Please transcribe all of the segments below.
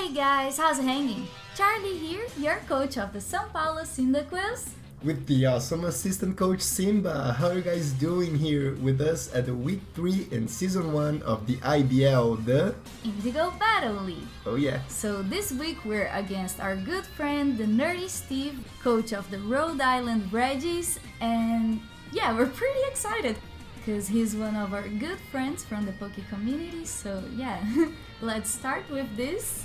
Hey guys, how's it hanging? Charlie here, your coach of the São Paulo Cyndaquils. With the awesome assistant coach Simba. How are you guys doing here with us at the week 3 in season 1 of the IBL, the Indigo Battle League. Oh yeah. So this week we're against our good friend, the nerdy Steve, coach of the Rhode Island Regis, and yeah, we're pretty excited because he's one of our good friends from the Poké community, so yeah, let's start with this.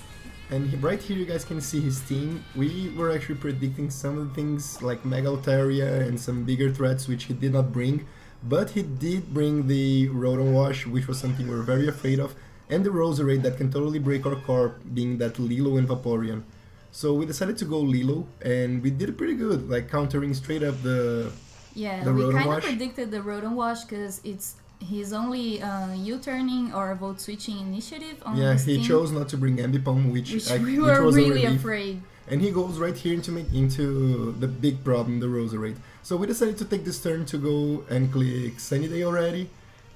And right here you guys can see his team. We were actually predicting some of the things like Mega Altaria and some bigger threats which he did not bring, but he did bring the Rhode Wash, which was something we were very afraid of, and the Roserade that can totally break our core, being that Lilo and Vaporeon. So we decided to go Lilo, and we did pretty good, like countering straight up the we Rhode kind of Wash. predicted the Rhode Wash because it's his only U-turning or vote switching initiative on his he team, chose not to bring Ambipom, which we were was a really relief. afraid. And he goes right here into the big problem, the Roserade. So we decided to take this turn to go and click Sunny Day already.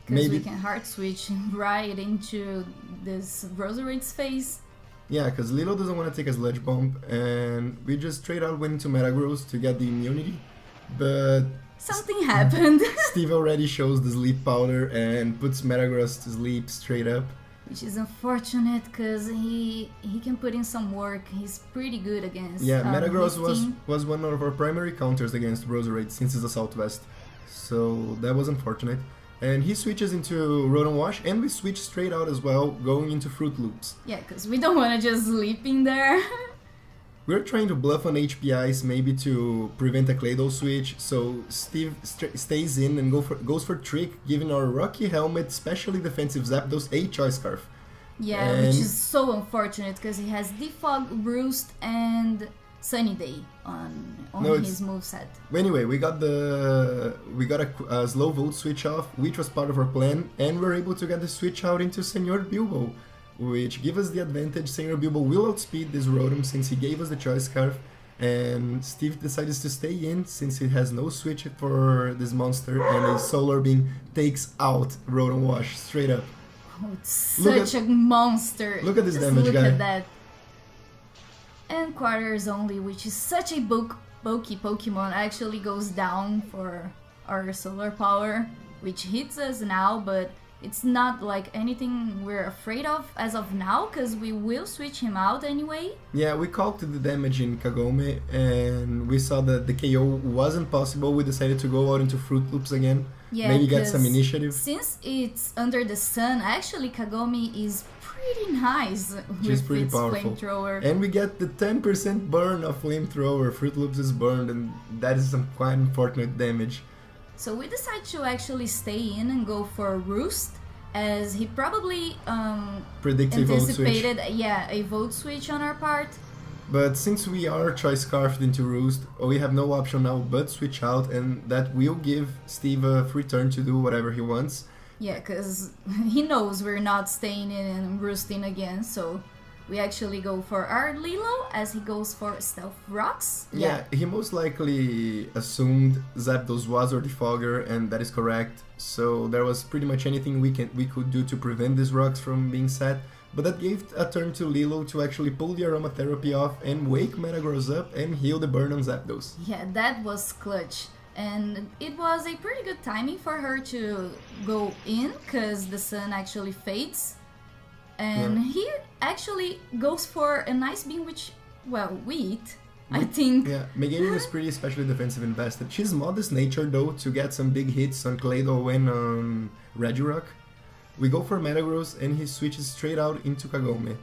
Because we can hard switch right into this Roserade's face. Yeah, because Lilo doesn't want to take a Sludge Bomb, and we just straight out went into Metagross to get the immunity. But something happened. Steve already shows the Sleep Powder and puts Metagross to sleep straight up. Which is unfortunate because he can put in some work. He's pretty good against Metagross his team. was one of our primary counters against Roserade since it's a Southwest. So that was unfortunate. And he switches into Rotom Wash, and we switch straight out as well, going into Fruit Loops. Yeah, because we don't want to just sleep in there. We're trying to bluff on HPIs, maybe to prevent a Claydol switch, so Steve stays in and goes for Trick, giving our Rocky Helmet, specially defensive Zapdos, a Choice Scarf. Yeah, which is so unfortunate because he has Defog, Roost, and Sunny Day on his moveset. Anyway, we got a slow Volt switch off, which was part of our plan, and we're able to get the switch out into Senor Bilbo, which give us the advantage. Senor Bilbo will outspeed this Rotom since he gave us the Choice Scarf, and Steve decides to stay in since he has no switch for this monster, and a Solar Beam takes out Rotom Wash straight up. Oh, it's such a monster. Look at this Just damage, look guy. at that. And Quarters Only, which is such a bulky Pokemon, actually goes down for our Solar Power, which hits us now, but it's not like anything we're afraid of as of now, because we will switch him out anyway. Yeah, we calculated the damage in Kagome, and we saw that the KO wasn't possible. We decided to go out into Fruit Loops again, maybe get some initiative. Since it's under the sun, actually Kagome is pretty nice She's with pretty its powerful. flamethrower. And we get the 10% burn of Flamethrower. Fruit Loops is burned, and that is some quite unfortunate damage. So we decide to actually stay in and go for Roost, as he probably anticipated a vote switch on our part. But since we are Choice Scarfed into Roost, we have no option now but switch out, and that will give Steve a free turn to do whatever he wants. Yeah, because he knows we're not staying in and roosting again, so we actually go for our Lilo as he goes for Stealth Rocks. Yeah, he most likely assumed Zapdos was our Defogger, and that is correct. So there was pretty much anything we could do to prevent these rocks from being set. But that gave a turn to Lilo to actually pull the Aromatherapy off and wake Metagross up and heal the burn on Zapdos. Yeah, that was clutch. And it was a pretty good timing for her to go in, because the sun actually fades. And he actually goes for a nice beam, which, well, we eat, I think. Yeah, Meganium is pretty especially defensive invested. She's modest nature though to get some big hits on Claydol and on Regirock. We go for Metagross and he switches straight out into Kagome.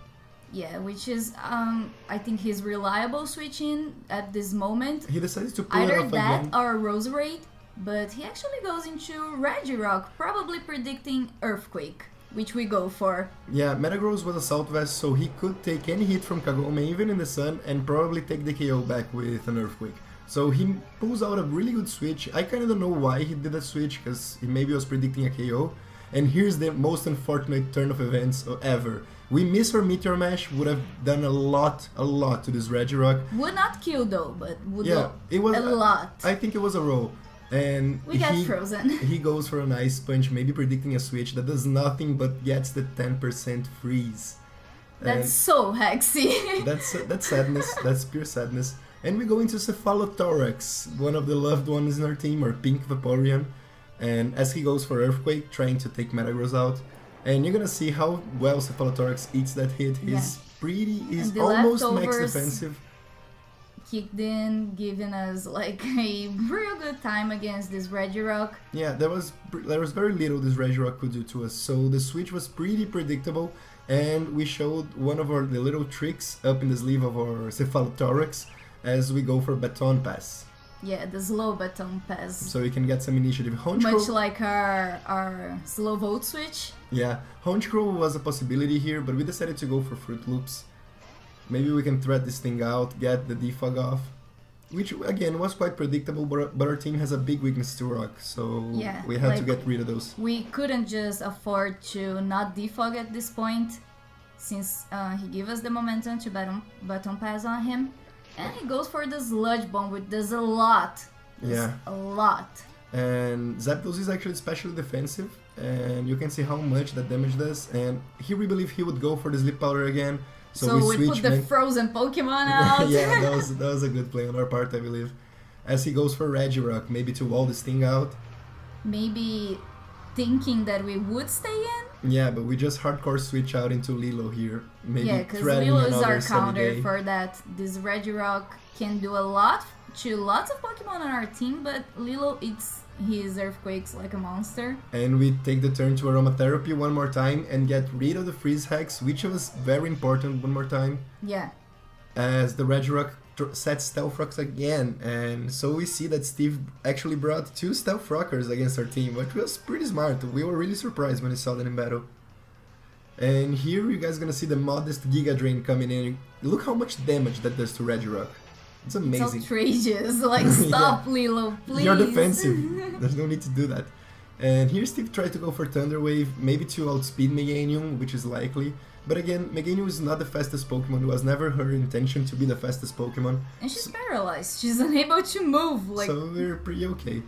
Yeah, which is, I think he's reliable switching at this moment. He decides to pull it Either off that again. or Roserade, but he actually goes into Regirock, probably predicting Earthquake, which we go for. Yeah, Metagross was a Southwest, so he could take any hit from Kagome even in the sun and probably take the KO back with an Earthquake. So he pulls out a really good switch. I kind of don't know why he did that switch, because he maybe was predicting a KO. And here's the most unfortunate turn of events ever. We miss our Meteor Mash, would have done a lot to this Regirock. Would not kill though, but would it was a lot. I think it was a roll. And we got frozen. He goes for an Ice Punch, maybe predicting a switch that does nothing but gets the 10% freeze. That's so hexy. That's sadness. That's pure sadness. And we go into Cephalothorax, one of the loved ones in our team, or Pink Vaporeon. And as he goes for Earthquake, trying to take Metagross out. And you're gonna see how well Cephalothorax eats that hit. He's he's almost max defensive. Kicked in, giving us like a real good time against this Regirock. Yeah, there was very little this Regirock could do to us, so the switch was pretty predictable, and we showed one of the little tricks up in the sleeve of our Cephalothorax as we go for Baton Pass. Yeah, the slow Baton Pass. So we can get some initiative. Much like our slow Volt switch. Yeah, Honchkrow was a possibility here, but we decided to go for Fruit Loops. Maybe we can thread this thing out, get the defog off, which again was quite predictable, but our team has a big weakness to rock, so we had to get rid of those. We couldn't just afford to not defog at this point, since he gave us the momentum to Baton Pass on him, and he goes for the Sludge Bomb, which does a lot. A lot. And Zapdos is actually especially defensive, and you can see how much that damage does, and here we believe he would go for the Sleep Powder again. So we put the frozen Pokemon out. Yeah, that was a good play on our part, I believe. As he goes for Regirock, maybe to wall this thing out. Maybe thinking that we would stay in. Yeah, but we just hardcore switch out into Lilo here. Maybe because Lilo is our counter for that. This Regirock can do a lot to lots of Pokemon on our team, but Lilo eats his Earthquakes like a monster. And we take the turn to Aromatherapy one more time and get rid of the Freeze Hex, which was very important one more time. Yeah. As the Regirock sets Stealth Rocks again, and so we see that Steve actually brought 2 Stealth Rockers against our team, which was pretty smart. We were really surprised when we saw that in battle. And here you guys gonna see the modest Giga Drain coming in. Look how much damage that does to Regirock. It's amazing. It's outrageous. Like, stop, Lilo, please. You're defensive. There's no need to do that. And here Steve tried to go for Thunder Wave, maybe to outspeed Meganium, which is likely. But again, Meganium is not the fastest Pokemon. It was never her intention to be the fastest Pokemon. And she's paralyzed. She's unable to move. So we're pretty okay.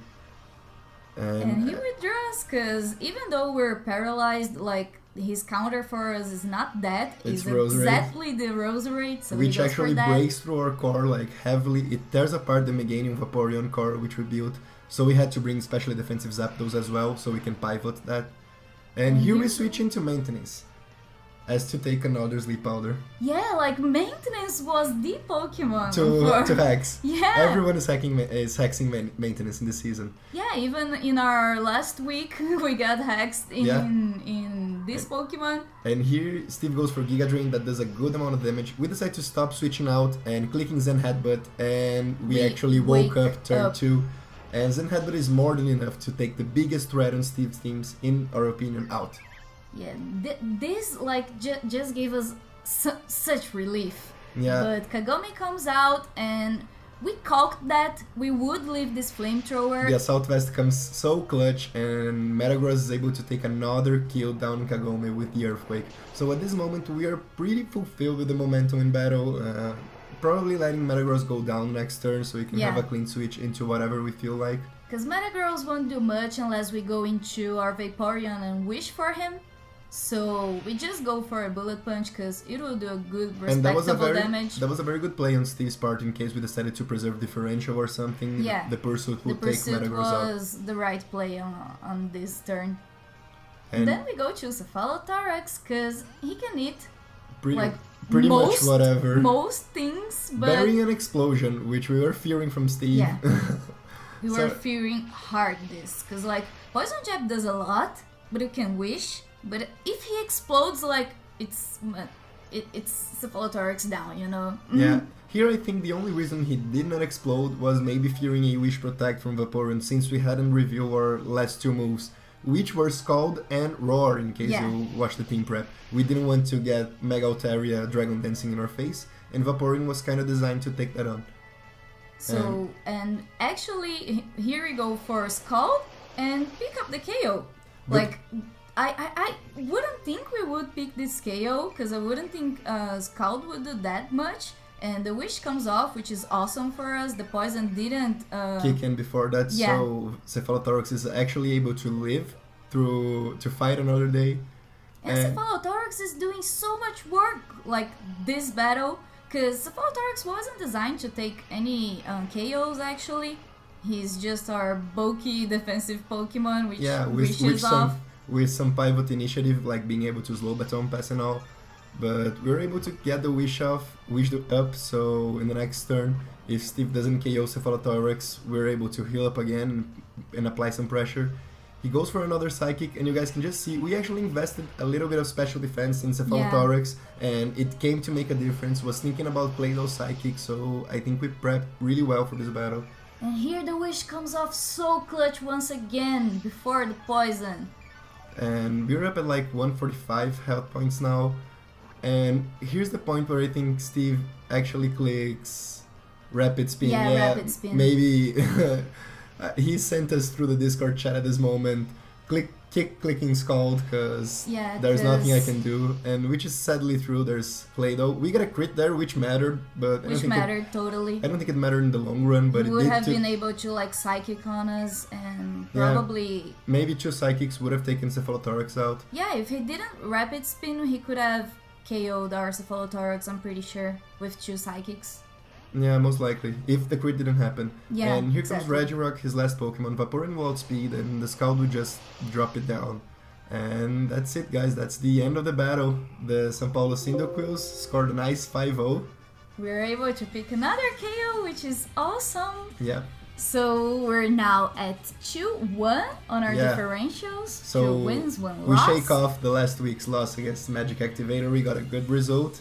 And he withdraws, because even though we're paralyzed, like, his counter for us is not that. It's exactly the Roserade. So which actually breaks through our core like heavily. It tears apart the Meganium Vaporeon core which we built. So we had to bring specially defensive Zapdos as well, so we can pivot that. And here we switch into Maintenance. As to take another Sleep Powder. Yeah, like Maintenance was the Pokemon to hex. Yeah, everyone is hexing Maintenance in this season. Yeah, even in our last week we got hexed in this Pokemon. And here Steve goes for Giga Drain that does a good amount of damage. We decide to stop switching out and clicking Zen Headbutt, and we actually woke up turn 2. And Zen Headbutt is more than enough to take the biggest threat on Steve's teams, in our opinion, out. Yeah, this like just gave us such relief. Yeah. But Kagome comes out, and we calked that we would leave this flamethrower. The Assault Vest comes so clutch, and Metagross is able to take another kill down Kagome with the Earthquake. So at this moment we are pretty fulfilled with the momentum in battle. Probably letting Metagross go down next turn so we can have a clean switch into whatever we feel like. Because Metagross won't do much unless we go into our Vaporeon and wish for him. So we just go for a Bullet Punch because it will do a good respectable damage. That was a very good play on Steve's part in case we decided to preserve differential or something. Yeah, the Pursuit would take Metagross out. The Pursuit was the right play on this turn. And then we go to Cephalothorax because he can eat pretty much whatever. Most things, but... Burying an Explosion, which we were fearing from Steve. Yeah. We were fearing hard this because like Poison Jab does a lot, but you can wish. But if he explodes, like, it's Cephalothorax down, you know? Yeah. Here I think the only reason he did not explode was maybe fearing a Wish Protect from Vaporeon, since we hadn't revealed our last 2 moves, which were Scald and Roar, in case you watched the team prep. We didn't want to get Mega Altaria Dragon Dancing in our face, and Vaporeon was kind of designed to take that on. So, and actually, here we go for Scald and pick up the KO. Like... I wouldn't think we would pick this KO, because I wouldn't think Scald would do that much. And the Wish comes off, which is awesome for us. The Poison didn't... kick in before that, so Cephalothorax is actually able to live to fight another day. And Cephalothorax Cephalotorix is doing so much work like this battle, because Cephalotorix wasn't designed to take any KOs actually. He's just our bulky defensive Pokemon which wishes off. With some pivot initiative, like being able to slow baton pass and all. But we were able to get the wish up, so in the next turn, if Steve doesn't KO Cephalotorix, we're able to heal up again and apply some pressure. He goes for another Psychic, and you guys can just see, we actually invested a little bit of special defense in Cephalotorix, and it came to make a difference. Was thinking about playing those Psychics, so I think we prepped really well for this battle. And here the wish comes off so clutch once again, before the poison. And we're up at like 145 health points now. And here's the point where I think Steve actually clicks Rapid Spin. Yeah, Rapid Spin. Maybe he sent us through the Discord chat at this moment. Clicking Scald, because there's nothing I can do. And which is sadly true, there's Play-Doh. We got a crit there, which mattered, but totally. I don't think it mattered in the long run, but we it would did have been able to like Psychic on us, and probably... Maybe 2 Psychics would have taken Cephalotorix out. Yeah, if he didn't Rapid Spin, he could have KO'd our Cephalotorix, I'm pretty sure, with 2 Psychics. Yeah, most likely, if the crit didn't happen. Yeah, and here comes Regirock, his last Pokemon, Vaporeon Wild Speed, and the Scald would just drop it down. And that's it, guys, that's the end of the battle. The São Paulo Cyndaquils scored a nice 5-0. We were able to pick another KO, which is awesome. Yeah. So we're now at 2-1 on our differentials. So 2 wins, 1 loss. We shake off the last week's loss against Magic Activator. We got a good result.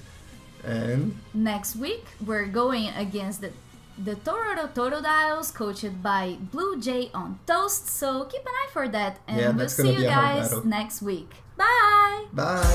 And next week we're going against the Totodiles, coached by Blue Jay on Toast. So keep an eye for that, and we'll see you guys next week. Bye. Bye.